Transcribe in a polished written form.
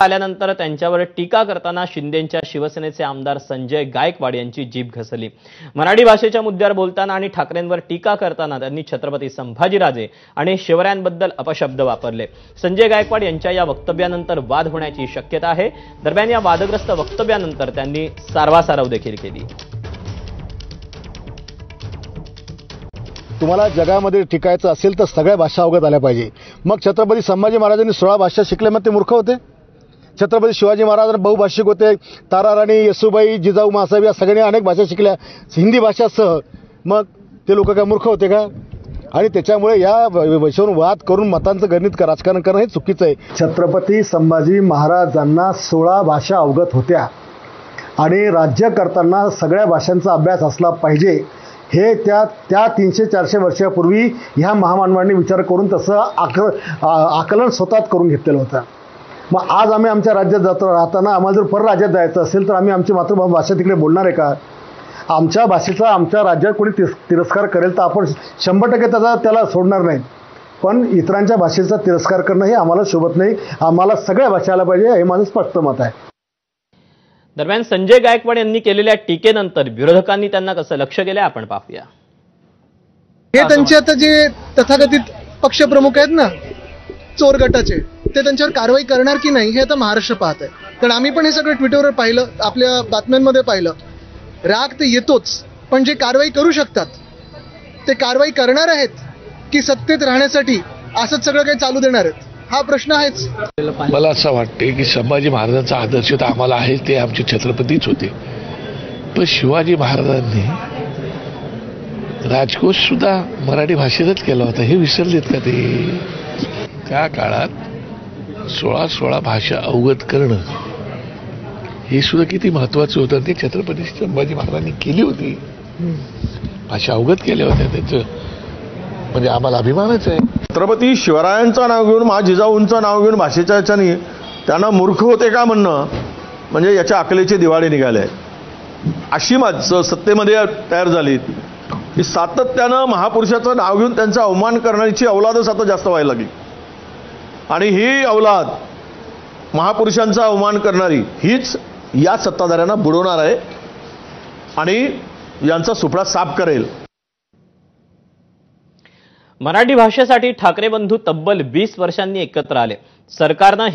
आल्यानंतर त्यांच्यावर टीका करताना शिंदेंच्या शिवसेनेचे आमदार संजय गायकवाड यांची जीभ घसरली। मराठी भाषेच्या मुद्द्यावर बोलताना आणि ठाकरेंवर टीका करताना त्यांनी छत्रपती संभाजीराजे आणि शिवरायांबद्दल अपशब्द वापरले। संजय गायकवाड यांच्या या वक्तव्यानंतर वाद होण्याची शक्यता आहे। दरम्यान या वादग्रस्त वक्तव्यानंतर त्यांनी सारवासारव देखील केली। तुम्हाला जगामध्ये टिकायचं असेल तर सगळ्या भाषा अवगत आल्या पाहिजे। मग छत्रपती संभाजी महाराजांनी 16 भाषा शिकले, मग ते मूर्ख होते? छत्रपती शिवाजी महाराज बहुभाषिक होते। ताराराणी, येसुबाई, जिजाऊ मासाहेब या सगळ्यांनी अनेक भाषा शिकल्या, हिंदी भाषासह। मग ते लोक काय मूर्ख होते का? आणि त्याच्यामुळे या विषयावर वाद करून मतांचं गणित राजकारण करणं हे चुकीचं आहे। छत्रपती संभाजी महाराजांना 16 भाषा अवगत होत्या आणि राज्य करताना सगळ्या भाषांचा अभ्यास असला पाहिजे हे त्या 300-400 वर्षापूर्वी ह्या महामानवांनी विचार करून तसं आकलन स्वतःच करून घेतलेलं होतं। मग आज आम्ही आमच्या राज्यात राहताना आम्हाला जर परराज्यात जायचं असेल तर आम्ही आमची मातृभाषा तिकडे बोलणार आहे का? आमच्या भाषेचा आमच्या राज्यात कोणी तिरस्कार करेल तर आपण 100% त्याला सोडणार नाही, पण इतरांच्या भाषेचा तिरस्कार करणं हे आम्हाला शोभत नाही। आम्हाला सगळ्या भाषा आल्या पाहिजे हे माझं स्पष्ट मत आहे। दरम्यान संजय गायकवाड यांनी केलेल्या टीकेनंतर विरोधकांनी त्यांना कसं लक्ष केलंय आपण पाहूया। हे त्यांचे आता जे तथाकथित पक्षप्रमुख आहेत ना, चोर गटाचे, ते त्यांच्यावर कारवाई करणार की नाही हे आता महाराष्ट्र पाहत आहे। कारण आम्ही पण हे सगळं ट्विटरवर पाहिलं, आपल्या बातम्यांमध्ये पाहिलं। राग तर येतोच, पण जे कारवाई करू शकतात ते कारवाई करणार आहेत की सत्तेत राहण्यासाठी असंच सगळं काही चालू देणार आहेत, हा प्रश्न आहेच। मला असं वाटते की संभाजी महाराजांचा आदर्श तर आम्हाला आहे, ते आमचे छत्रपतीच होते, पण शिवाजी महाराजांनी राजकोष सुद्धा मराठी भाषेतच केला होता, हे विसरलेत का ते? त्या काळात 16 भाषा अवगत करणं हे सुद्धा किती महत्वाचं होतं, ते छत्रपती संभाजी महाराजांनी केली होती। भाषा अवगत केल्या होत्या, त्याचं म्हणजे आम्हाला अभिमानच आहे। छत्रपती शिवरायांचं नाव घेऊन, जिजाऊंचं नाव घेऊन भाषेच्या याच्याने त्यांना मूर्ख होते का म्हणणं म्हणजे याच्या अकलेचे दिवाळे निघाले। अशी माणसं सत्तेमध्ये तयार झालीत की सातत्यानं महापुरुषाचं नाव घेऊन त्यांचा अवमान करण्याची अवलादच आता जास्त व्हायला लागली, आणि ही अवलाद महापुरुषांचा अवमान करणारी हीच या सत्ताधाऱ्यांना बुडवणार आहे आणि यांचा सुपडा साफ करेल। मराठी भाषेसाठी ठाकरे बंधू तब्बल 20 वर्षांनी एकत्र आले। सरकारनं